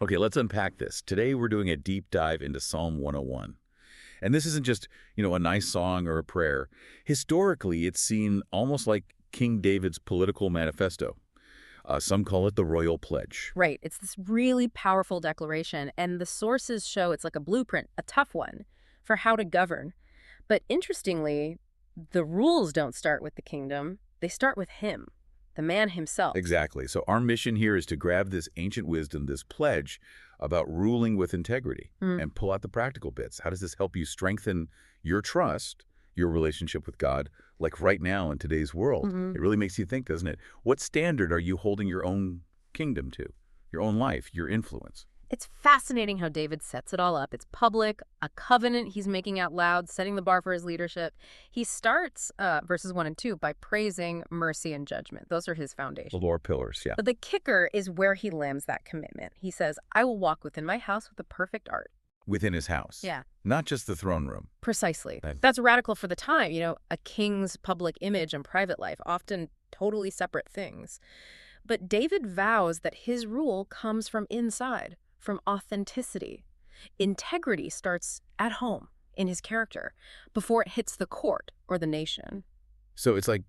Okay, let's unpack this. Today we're doing a deep dive into Psalm 101. And this isn't just, a nice song or a prayer. Historically, it's seen almost like King David's political manifesto. Some call it the royal pledge. Right. It's this really powerful declaration, and the sources show it's like a blueprint, a tough one, for how to govern. But interestingly, the rules don't start with the kingdom. They start with him, the man himself. Exactly. So our mission here is to grab this ancient wisdom, this pledge about ruling with integrity, and pull out the practical bits. How does this help you strengthen your trust, your relationship with God, like right now in today's world? It really makes you think, doesn't it? What standard are you holding your own kingdom to, your own life, your influence? It's fascinating how David sets it all up. It's public, a covenant he's making out loud, setting the bar for his leadership. He starts verses 1 and 2 by praising mercy and judgment. Those are his foundations. The lower pillars, yeah. But the kicker is where he lands that commitment. He says, I will walk within my house with a perfect art. Within his house. Yeah. Not just the throne room. Precisely. That's radical for the time. A king's public image and private life, often totally separate things. But David vows that his rule comes from inside, from authenticity. Integrity starts at home, in his character, before it hits the court or the nation. So it's like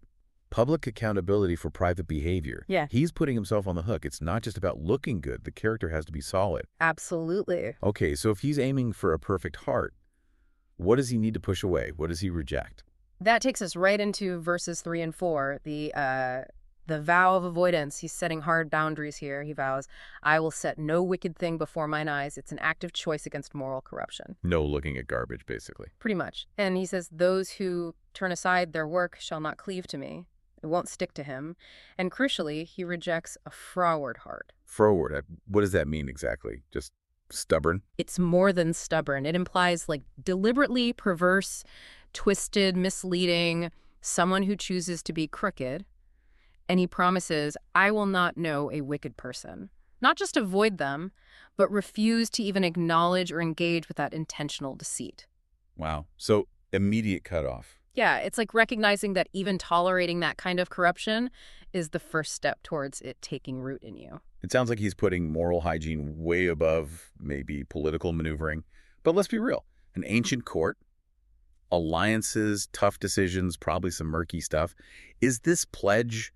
public accountability for private behavior. Yeah. He's putting himself on the hook. It's not just about looking good. The character has to be solid. Absolutely. Okay, so if he's aiming for a perfect heart, what does he need to push away? What does he reject? That takes us right into verses 3 and 4, the vow of avoidance. He's setting hard boundaries here. He vows, I will set no wicked thing before mine eyes. It's an active choice against moral corruption. No looking at garbage, basically. Pretty much. And he says, those who turn aside their work shall not cleave to me. It won't stick to him. And crucially, he rejects a froward heart. Froward, what does that mean exactly? Just stubborn? It's more than stubborn. It implies deliberately perverse, twisted, misleading, someone who chooses to be crooked. And he promises, I will not know a wicked person. Not just avoid them, but refuse to even acknowledge or engage with that intentional deceit. Wow. So immediate cutoff. Yeah, it's like recognizing that even tolerating that kind of corruption is the first step towards it taking root in you. It sounds like he's putting moral hygiene way above maybe political maneuvering. But let's be real. An ancient court, alliances, tough decisions, probably some murky stuff. Is this pledge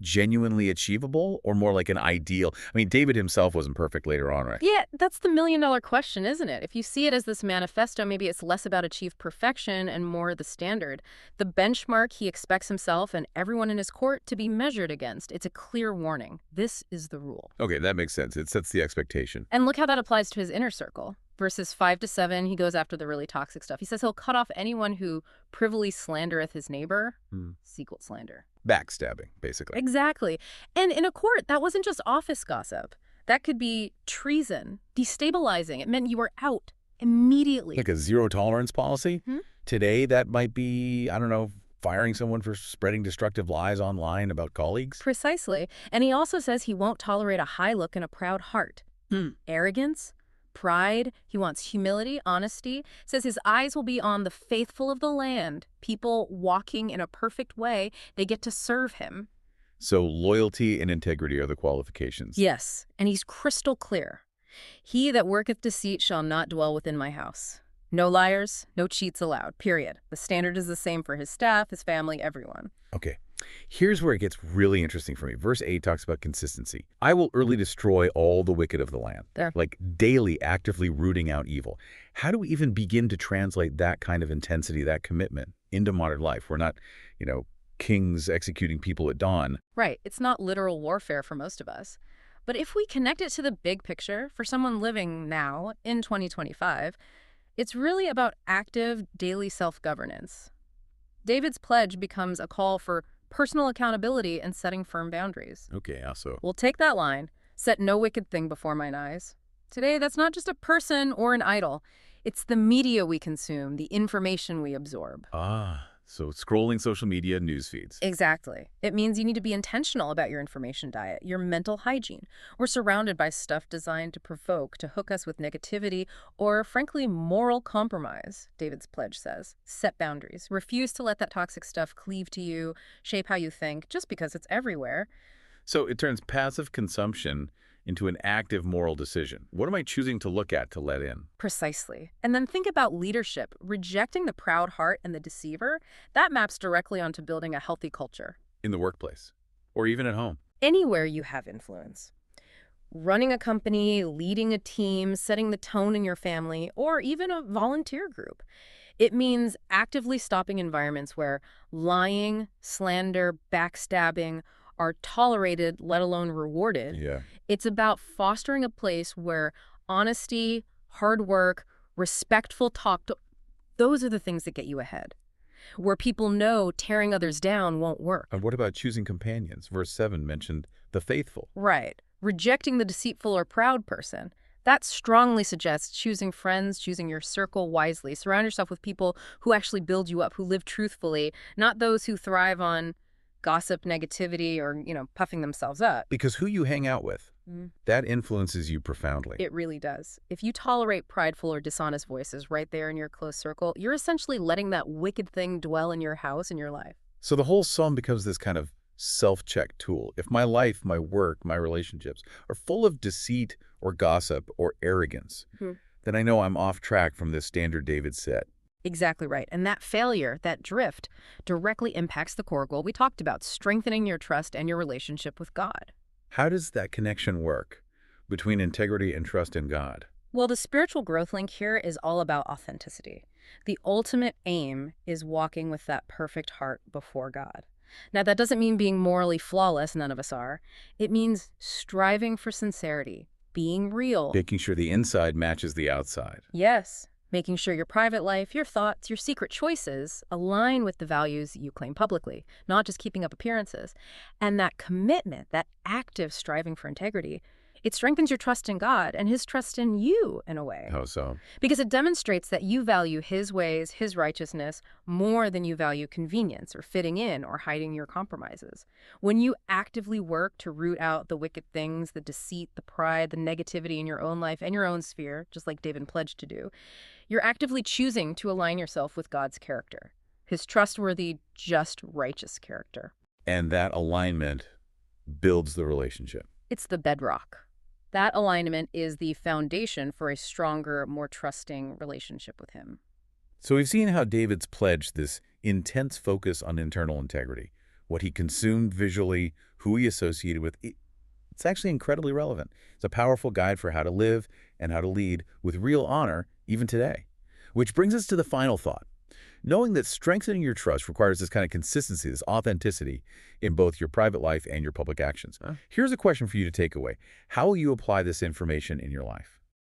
genuinely achievable or more like an ideal? I mean, David himself wasn't perfect later on, right? Yeah, that's the million-dollar question, isn't it? If you see it as this manifesto, maybe it's less about achieved perfection and more the standard. The benchmark he expects himself and everyone in his court to be measured against. It's a clear warning. This is the rule. Okay, that makes sense. It sets the expectation. And look how that applies to his inner circle. Verses 5 to 7, he goes after the really toxic stuff. He says he'll cut off anyone who privily slandereth his neighbor. Secret slander. Backstabbing, basically. Exactly. And in a court, that wasn't just office gossip. That could be treason, destabilizing. It meant you were out immediately. Like a zero tolerance policy? Today, that might be, I don't know, firing someone for spreading destructive lies online about colleagues? Precisely. And he also says he won't tolerate a high look and a proud heart. Arrogance, pride. He wants humility, honesty. Says his eyes will be on the faithful of the land, people walking in a perfect way. They get to serve him. So loyalty and integrity are the qualifications. Yes, and he's crystal clear. He that worketh deceit shall not dwell within my house. No liars, no cheats allowed, period. The standard is the same for his staff, his family, everyone. Okay, here's where it gets really interesting for me. Verse 8 talks about consistency. I will early destroy all the wicked of the land. There. Like daily actively rooting out evil. How do we even begin to translate that kind of intensity, that commitment into modern life? We're not, kings executing people at dawn. Right. It's not literal warfare for most of us. But if we connect it to the big picture for someone living now in 2025, it's really about active daily self-governance. David's pledge becomes a call for personal accountability and setting firm boundaries. Okay, so We'll take that line, set no wicked thing before mine eyes. Today, that's not just a person or an idol. It's the media we consume, the information we absorb. so scrolling social media news feeds. Exactly. It means you need to be intentional about your information diet, your mental hygiene. We're surrounded by stuff designed to provoke, to hook us with negativity, or frankly, moral compromise, David's pledge says. Set boundaries. Refuse to let that toxic stuff cleave to you, shape how you think, just because it's everywhere. So it turns passive consumption into an active moral decision. What am I choosing to look at to let in? Precisely. And then think about leadership. Rejecting the proud heart and the deceiver, that maps directly onto building a healthy culture. In the workplace, or even at home. Anywhere you have influence. Running a company, leading a team, setting the tone in your family, or even a volunteer group. It means actively stopping environments where lying, slander, backstabbing are tolerated, let alone rewarded. Yeah. It's about fostering a place where honesty, hard work, respectful talk, those are the things that get you ahead. Where people know tearing others down won't work. And what about choosing companions? Verse 7 mentioned the faithful. Right. Rejecting the deceitful or proud person. That strongly suggests choosing friends, choosing your circle wisely. Surround yourself with people who actually build you up, who live truthfully, not those who thrive on gossip, negativity, or, puffing themselves up. Because who you hang out with, that influences you profoundly. It really does. If you tolerate prideful or dishonest voices right there in your close circle, you're essentially letting that wicked thing dwell in your house and your life. So the whole psalm becomes this kind of self-check tool. If my life, my work, my relationships are full of deceit or gossip or arrogance, then I know I'm off track from this standard David set. Exactly right. And that failure, that drift, directly impacts the core goal we talked about, strengthening your trust and your relationship with God. How does that connection work between integrity and trust in God? Well, the spiritual growth link here is all about authenticity. The ultimate aim is walking with that perfect heart before God. Now, that doesn't mean being morally flawless, none of us are. It means striving for sincerity, being real. Making sure the inside matches the outside. Yes, making sure your private life, your thoughts, your secret choices align with the values you claim publicly, not just keeping up appearances. And that commitment, that active striving for integrity, it strengthens your trust in God and his trust in you, in a way. How so? Because it demonstrates that you value his ways, his righteousness, more than you value convenience or fitting in or hiding your compromises. When you actively work to root out the wicked things, the deceit, the pride, the negativity in your own life and your own sphere, just like David pledged to do, you're actively choosing to align yourself with God's character, his trustworthy, just, righteous character. And that alignment builds the relationship. It's the bedrock. That alignment is the foundation for a stronger, more trusting relationship with him. So we've seen how David's pledged this intense focus on internal integrity, what he consumed visually, who he associated with. It's actually incredibly relevant. It's a powerful guide for how to live and how to lead with real honor, even today. Which brings us to the final thought. Knowing that strengthening your trust requires this kind of consistency, this authenticity in both your private life and your public actions. Here's a question for you to take away. How will you apply this information in your life?